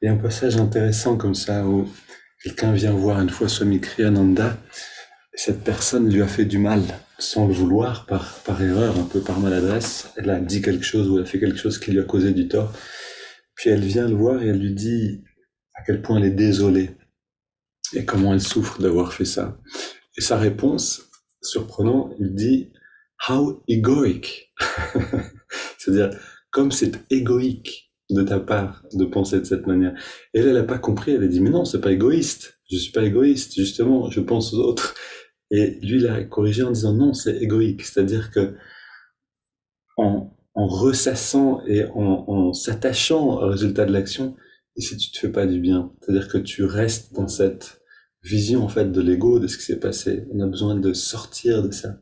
Il y a un passage intéressant comme ça où quelqu'un vient voir une fois Swami Kriyananda et cette personne lui a fait du mal sans le vouloir, par erreur, un peu par maladresse. Elle a dit quelque chose ou elle a fait quelque chose qui lui a causé du tort. Puis elle vient le voir et elle lui dit à quel point elle est désolée et comment elle souffre d'avoir fait ça. Et sa réponse, surprenant, il dit How egoic. C'est-à-dire, comme c'est égoïque de ta part de penser de cette manière. Et elle n'a pas compris, elle a dit, mais non, c'est pas égoïste. Je suis pas égoïste, justement, je pense aux autres. Et lui l'a corrigé en disant, non, c'est égoïque. C'est-à-dire que en ressassant et en s'attachant au résultat de l'action, et si tu te fais pas du bien, c'est-à-dire que tu restes dans cette vision en fait de l'ego, de ce qui s'est passé. On a besoin de sortir de ça.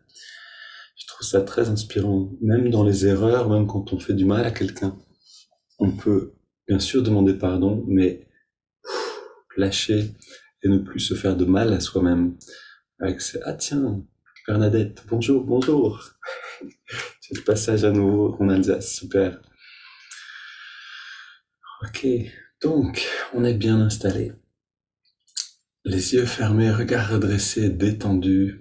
Je trouve ça très inspirant, même dans les erreurs, même quand on fait du mal à quelqu'un. On peut bien sûr demander pardon, mais lâcher et ne plus se faire de mal à soi-même. Avec ce, ah tiens, Bernadette, bonjour, bonjour. C'est le passage à nouveau en Alsace, super. Ok, donc on est bien installé. Les yeux fermés, regard redressé, détendu.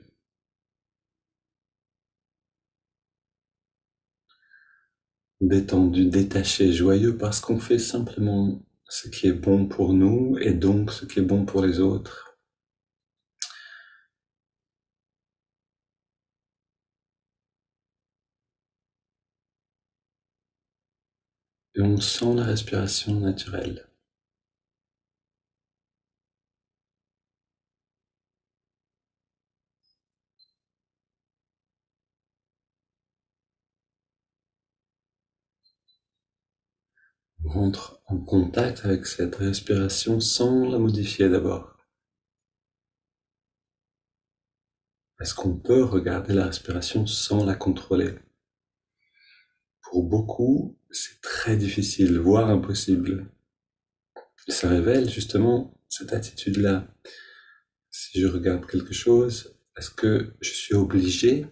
Détendu, détaché, joyeux parce qu'on fait simplement ce qui est bon pour nous et donc ce qui est bon pour les autres. Et on sent la respiration naturelle. On rentre en contact avec cette respiration sans la modifier d'abord. Est-ce qu'on peut regarder la respiration sans la contrôler? Pour beaucoup, c'est très difficile, voire impossible. Et ça révèle justement cette attitude-là. Si je regarde quelque chose, est-ce que je suis obligé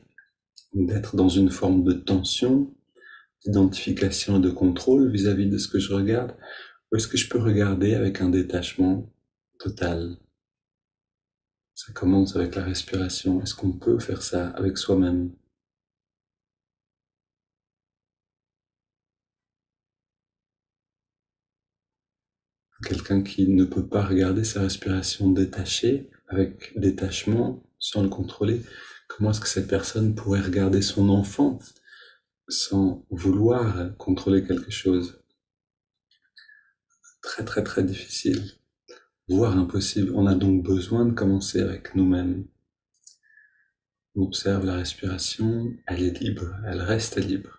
d'être dans une forme de tension, d'identification et de contrôle vis-à-vis de ce que je regarde? Ou est-ce que je peux regarder avec un détachement total? Ça commence avec la respiration. Est-ce qu'on peut faire ça avec soi-même? Quelqu'un qui ne peut pas regarder sa respiration détachée, avec détachement, sans le contrôler, comment est-ce que cette personne pourrait regarder son enfant sans vouloir contrôler quelque chose? Très très très difficile, voire impossible. On a donc besoin de commencer avec nous-mêmes. On observe la respiration, elle est libre, elle reste libre.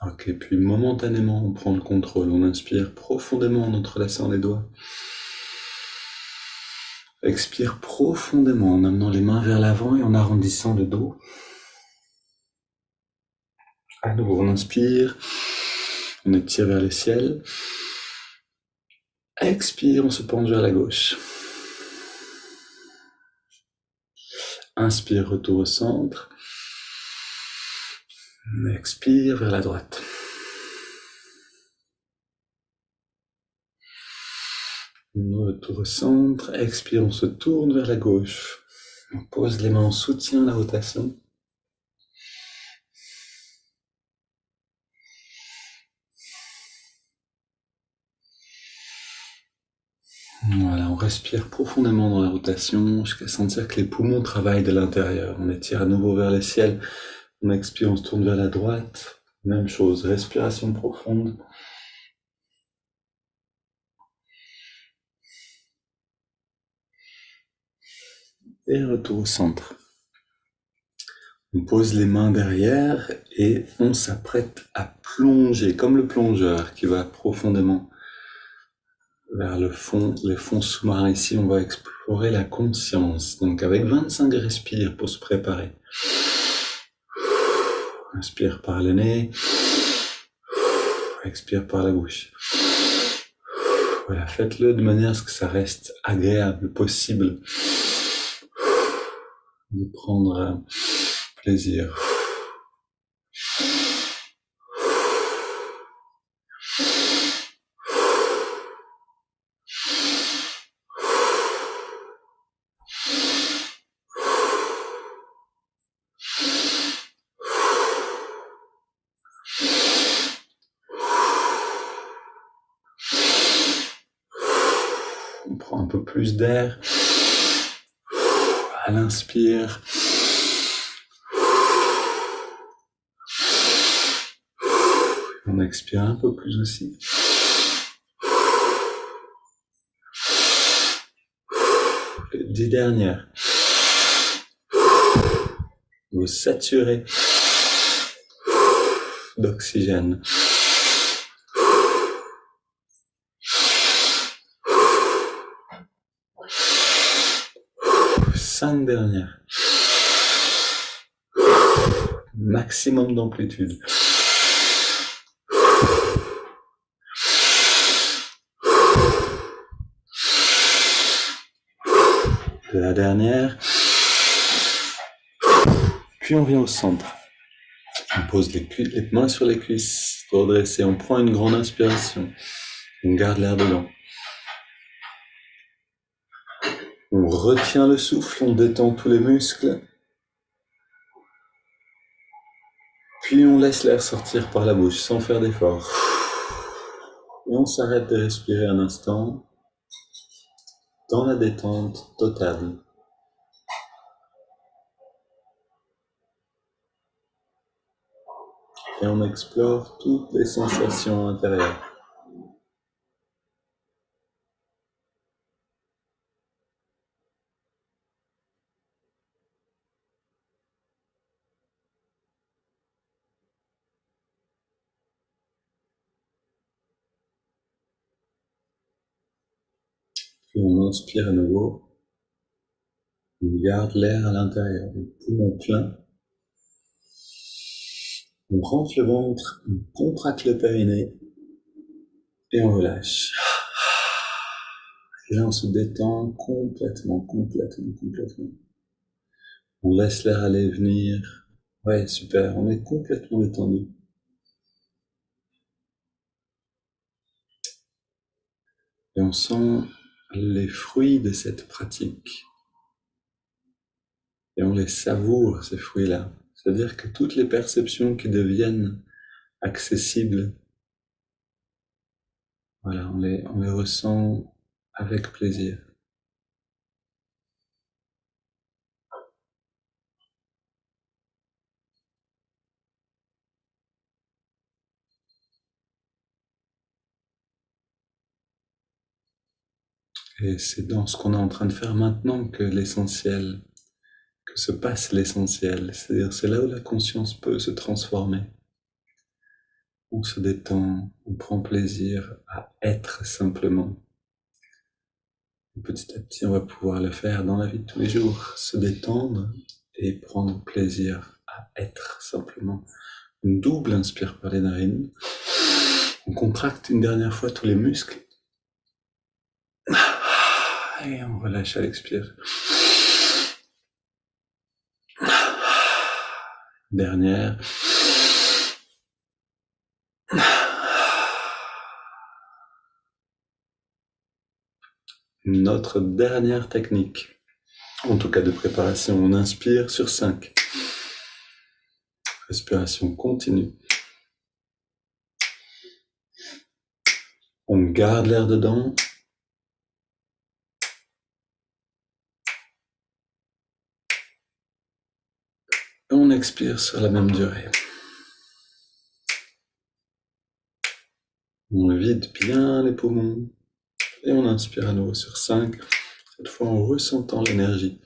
Ok, puis momentanément, on prend le contrôle, on inspire profondément en entrelaçant les doigts. Expire profondément en amenant les mains vers l'avant et en arrondissant le dos. À nouveau, on inspire, on étire vers le ciel. Expire, on se penche vers la gauche. Inspire, retour au centre. Expire vers la droite. Retour au centre. Expire, on se tourne vers la gauche. On pose les mains en soutien à la rotation. Voilà, on respire profondément dans la rotation jusqu'à sentir que les poumons travaillent de l'intérieur. On étire à nouveau vers le ciel. On expire, on se tourne vers la droite. Même chose, respiration profonde. Et retour au centre. On pose les mains derrière et on s'apprête à plonger, comme le plongeur qui va profondément vers le fond, les fonds sous-marins. Ici, on va explorer la conscience. Donc, avec 25 respires pour se préparer. Inspire par le nez. Expire par la bouche. Voilà, faites-le de manière à ce que ça reste agréable, possible de prendre plaisir. On prend un peu plus d'air. À l'inspire. On expire un peu plus aussi. Les 10 dernières. Vous saturez d'oxygène. 5 dernières. Maximum d'amplitude. La dernière. Puis on vient au centre. On pose les mains sur les cuisses, redresser. On prend une grande inspiration. On garde l'air dedans. On retient le souffle, on détend tous les muscles. Puis on laisse l'air sortir par la bouche sans faire d'effort. Et on s'arrête de respirer un instant dans la détente totale. Et on explore toutes les sensations intérieures. Puis on inspire à nouveau. On garde l'air à l'intérieur, le poumon plein. On rentre le ventre, on contracte le périnée et on relâche. Et là, on se détend complètement. On laisse l'air aller et venir. Ouais, super, on est complètement détendu. Et on sent les fruits de cette pratique. Et on les savoure, ces fruits-là. C'est-à-dire que toutes les perceptions qui deviennent accessibles, voilà, on les ressent avec plaisir. Et c'est dans ce qu'on est en train de faire maintenant que l'essentiel, que se passe l'essentiel. C'est-à-dire, c'est là où la conscience peut se transformer. On se détend, on prend plaisir à être simplement. Et petit à petit, on va pouvoir le faire dans la vie de tous les jours, se détendre et prendre plaisir à être simplement. Une double inspire par les narines. On contracte une dernière fois tous les muscles. Et on relâche à l'expire. Dernière. Notre dernière technique, en tout cas de préparation, on inspire sur 5. Respiration continue. On garde l'air dedans. Et on expire sur la même durée. On vide bien les poumons. Et on inspire à nouveau sur 5. Cette fois en ressentant l'énergie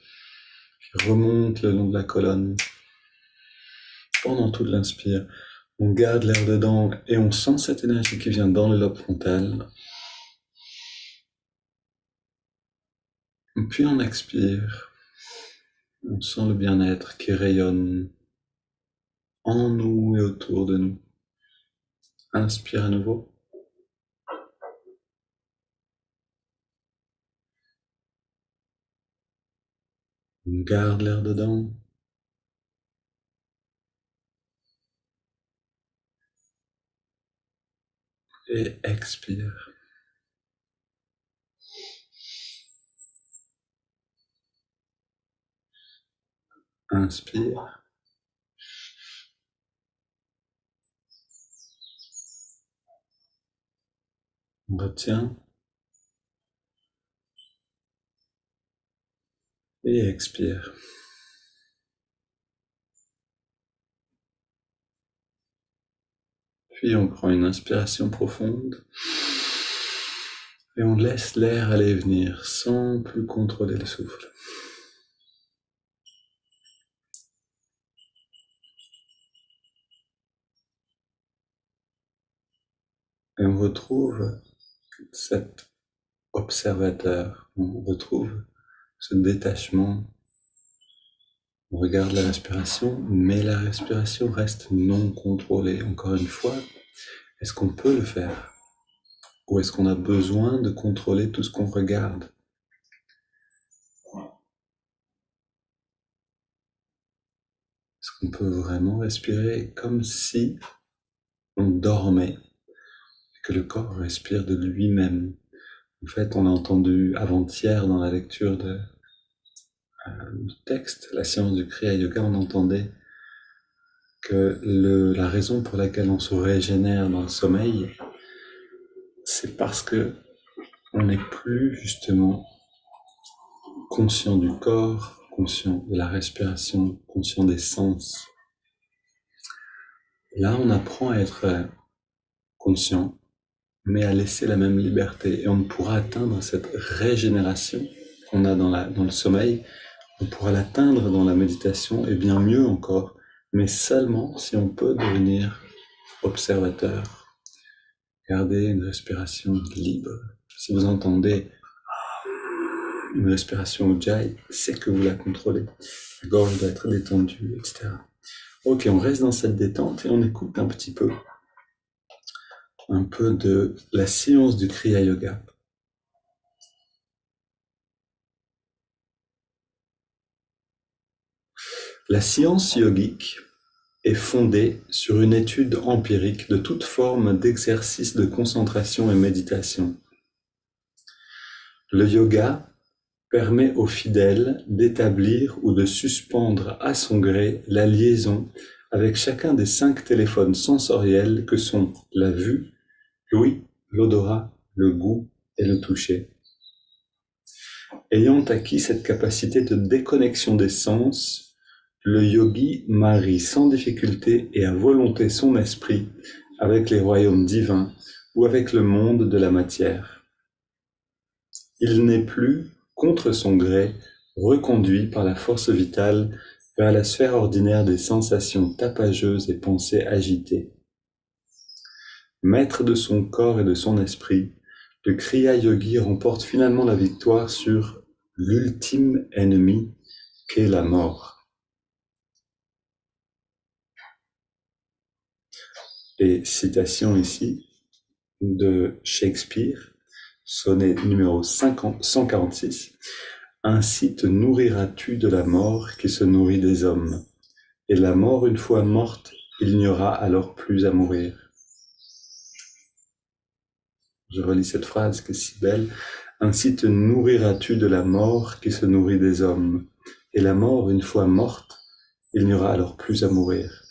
qui remonte le long de la colonne. Pendant toute l'inspire, on garde l'air dedans et on sent cette énergie qui vient dans le lobe frontal. Puis on expire. On sent le bien-être qui rayonne en nous et autour de nous. Inspire à nouveau. On garde l'air dedans. Et expire. Inspire. On retient. Et expire. Puis on prend une inspiration profonde. Et on laisse l'air aller et venir sans plus contrôler le souffle. Et on retrouve cet observateur, on retrouve ce détachement. On regarde la respiration, mais la respiration reste non contrôlée. Encore une fois, est-ce qu'on peut le faire? Ou est-ce qu'on a besoin de contrôler tout ce qu'on regarde? Est-ce qu'on peut vraiment respirer comme si on dormait et que le corps respire de lui-même? En fait, on a entendu avant-hier dans la lecture du texte, la séance du Kriya Yoga, on entendait que la raison pour laquelle on se régénère dans le sommeil, c'est parce que on n'est plus justement conscient du corps, conscient de la respiration, conscient des sens. Là, on apprend à être conscient, mais à laisser la même liberté. Et on ne pourra atteindre cette régénération qu'on a dans le sommeil, on pourra l'atteindre dans la méditation, et bien mieux encore, mais seulement si on peut devenir observateur. Gardez une respiration libre. Si vous entendez une respiration ujjayi, c'est que vous la contrôlez. La gorge doit être détendue, etc. Ok, on reste dans cette détente et on écoute un petit peu de la science du Kriya Yoga. La science yogique est fondée sur une étude empirique de toute forme d'exercice de concentration et méditation. Le yoga permet aux fidèles d'établir ou de suspendre à son gré la liaison avec chacun des 5 téléphones sensoriels que sont la vue, l'ouïe, l'odorat, le goût et le toucher. Ayant acquis cette capacité de déconnexion des sens, le yogi marie sans difficulté et à volonté son esprit avec les royaumes divins ou avec le monde de la matière. Il n'est plus, contre son gré, reconduit par la force vitale vers la sphère ordinaire des sensations tapageuses et pensées agitées. Maître de son corps et de son esprit, le Kriya Yogi remporte finalement la victoire sur l'ultime ennemi qu'est la mort. Et citation ici de Shakespeare, sonnet numéro 146. Ainsi te nourriras-tu de la mort qui se nourrit des hommes. Et la mort une fois morte, il n'y aura alors plus à mourir. Je relis cette phrase qui est si belle. Ainsi te nourriras-tu de la mort qui se nourrit des hommes. Et la mort une fois morte, il n'y aura alors plus à mourir.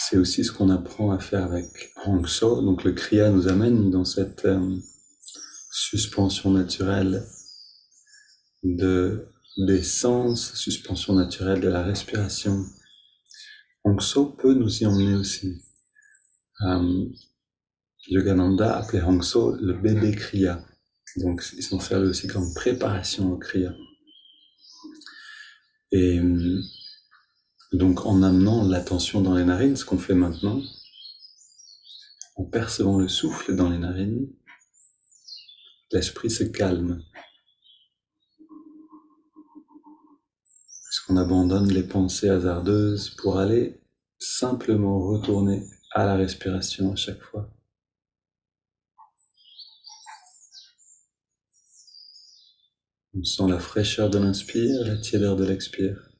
C'est aussi ce qu'on apprend à faire avec Hong So. Donc le Kriya nous amène dans cette suspension naturelle des sens, suspension naturelle de la respiration. Hong So peut nous y emmener aussi. Yogananda appelait Hangso le bébé Kriya. Donc ils s'en servent aussi comme préparation au Kriya. Et donc en amenant l'attention dans les narines, ce qu'on fait maintenant, en percevant le souffle dans les narines, l'esprit se calme. Puisqu'on abandonne les pensées hasardeuses pour aller simplement retourner à la respiration à chaque fois. On sent la fraîcheur de l'inspire, la tiédeur de l'expire.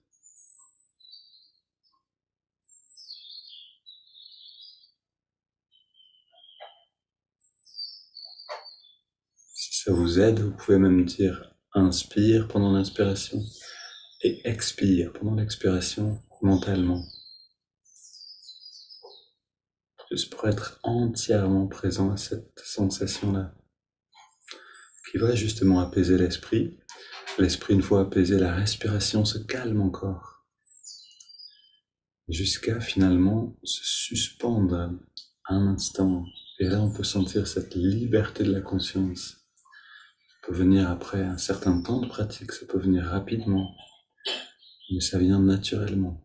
Si ça vous aide, vous pouvez même dire inspire pendant l'inspiration et expire pendant l'expiration mentalement. Juste pour être entièrement présent à cette sensation-là, qui va justement apaiser l'esprit. L'esprit, une fois apaisé, la respiration se calme encore, jusqu'à finalement se suspendre un instant. Et là, on peut sentir cette liberté de la conscience. Ça peut venir après un certain temps de pratique, ça peut venir rapidement, mais ça vient naturellement.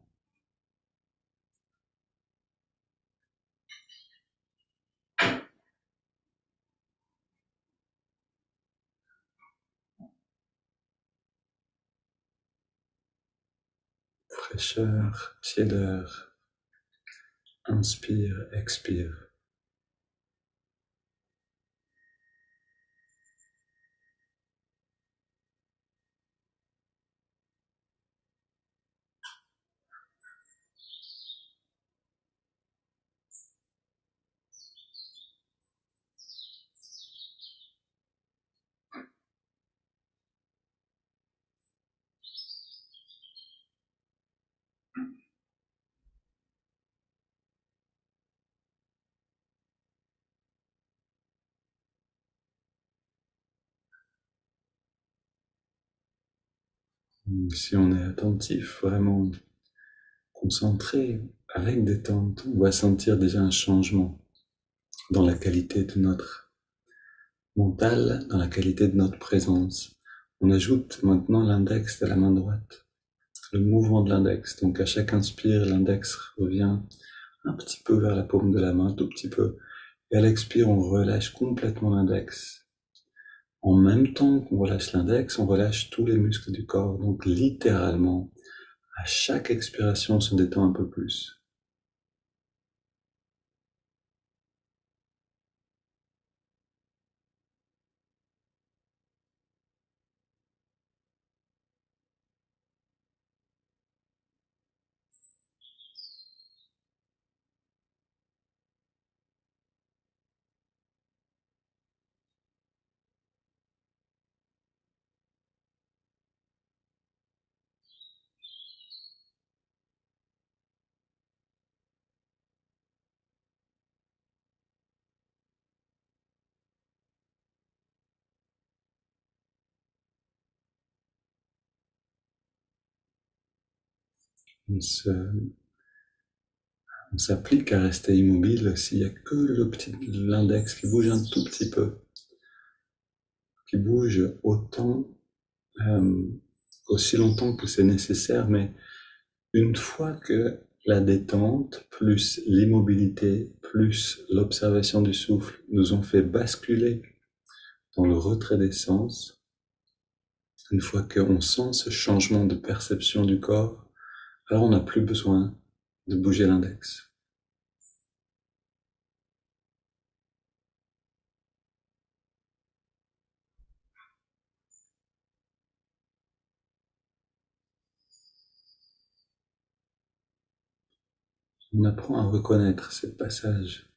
Fraîcheur, tiédeur, inspire, expire. Si on est attentif, vraiment concentré, avec détente, on va sentir déjà un changement dans la qualité de notre mental, dans la qualité de notre présence. On ajoute maintenant l'index de la main droite, le mouvement de l'index. Donc à chaque inspire, l'index revient un petit peu vers la paume de la main, tout petit peu. Et à l'expire, on relâche complètement l'index. En même temps qu'on relâche l'index, on relâche tous les muscles du corps. Donc littéralement, à chaque expiration, on se détend un peu plus. On s'applique à rester immobile s'il n'y a que l'index qui bouge un tout petit peu, qui bouge aussi longtemps que c'est nécessaire, mais une fois que la détente, plus l'immobilité, plus l'observation du souffle nous ont fait basculer dans le retrait des sens, une fois qu'on sent ce changement de perception du corps, alors on n'a plus besoin de bouger l'index. On apprend à reconnaître ces passages.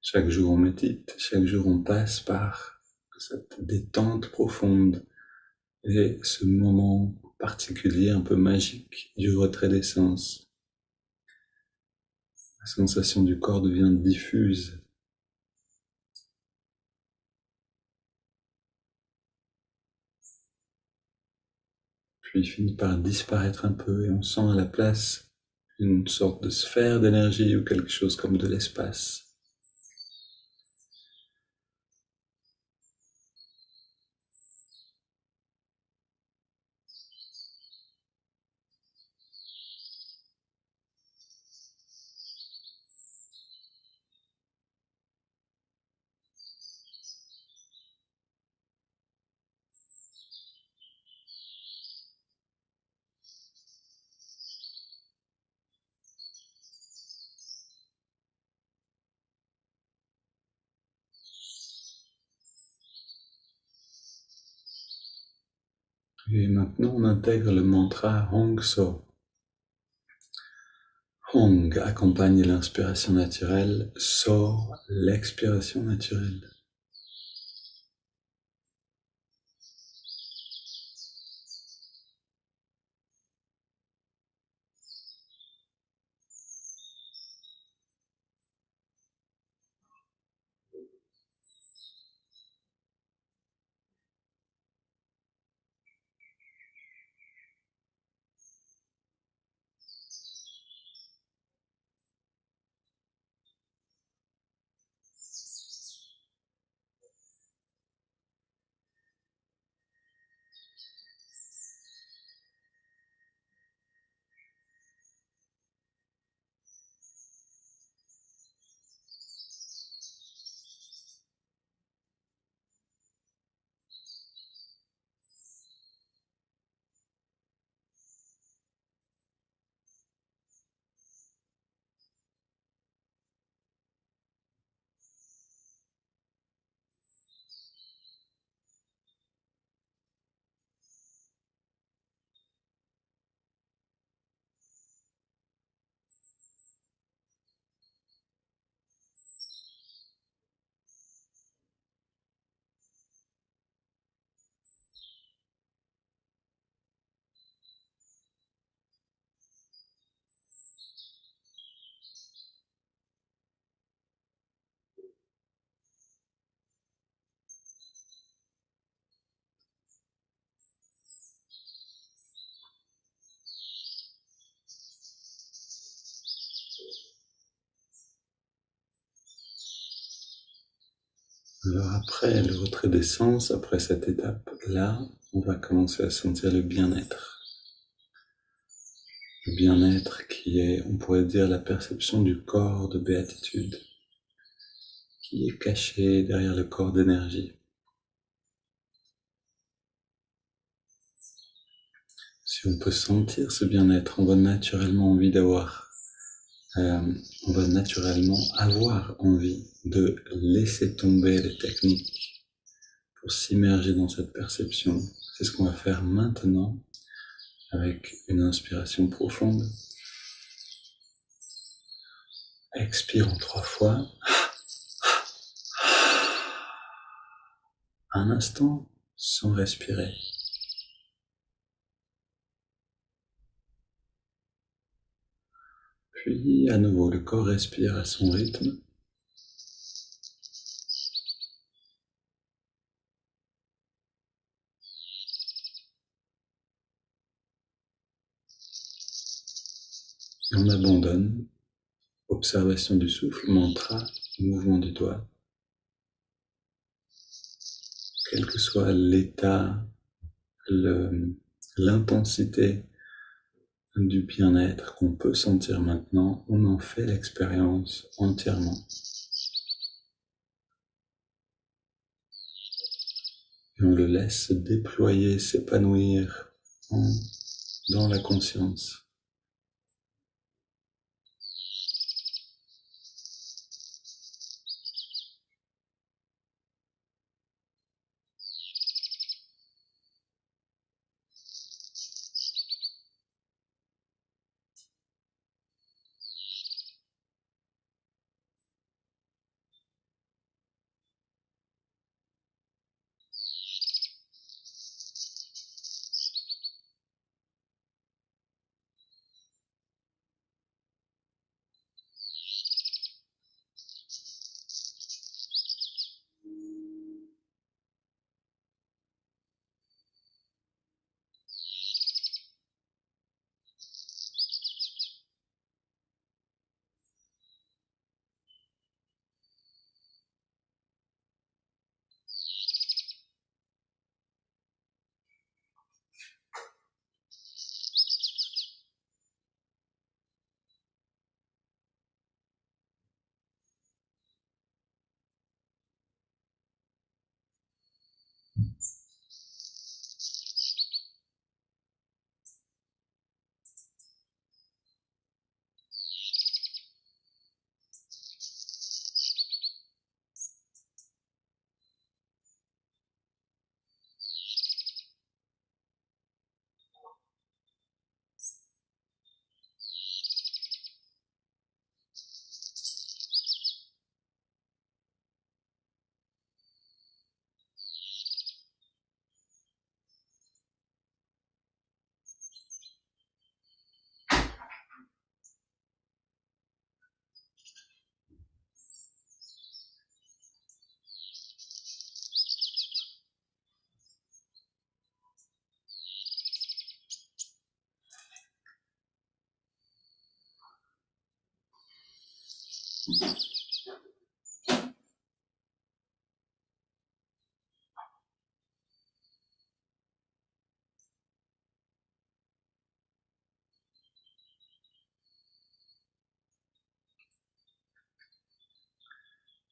Chaque jour on médite, chaque jour on passe par cette détente profonde et ce moment particulier, un peu magique, du retrait des sens. La sensation du corps devient diffuse. Puis finit par disparaître un peu et on sent à la place une sorte de sphère d'énergie ou quelque chose comme de l'espace. Et maintenant, on intègre le mantra Hong So. Hong accompagne l'inspiration naturelle, So l'expiration naturelle. Alors après le retrait des sens, après cette étape-là, on va commencer à sentir le bien-être. Le bien-être qui est, on pourrait dire, la perception du corps de béatitude, qui est caché derrière le corps d'énergie. Si on peut sentir ce bien-être, on va naturellement on va naturellement avoir envie de laisser tomber les techniques pour s'immerger dans cette perception. C'est ce qu'on va faire maintenant avec une inspiration profonde. Expire en 3 fois. Un instant sans respirer. Puis à nouveau, le corps respire à son rythme. Et on abandonne. Observation du souffle, mantra, mouvement du doigt. Quel que soit l'état, l'intensité du bien-être qu'on peut sentir maintenant, on en fait l'expérience entièrement. Et on le laisse se déployer, s'épanouir dans la conscience.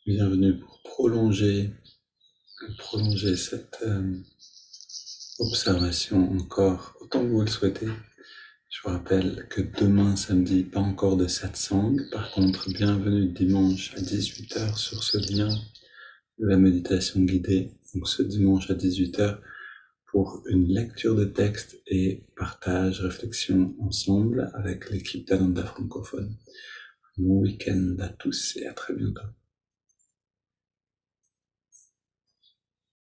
Bienvenue pour prolonger cette observation encore autant que vous le souhaitez. Je vous rappelle que demain samedi, pas encore de satsang. Par contre, bienvenue dimanche à 18h sur ce lien de la méditation guidée. Donc ce dimanche à 18h pour une lecture de texte et partage, réflexion ensemble avec l'équipe d'Ananda francophone. Bon week-end à tous et à très bientôt.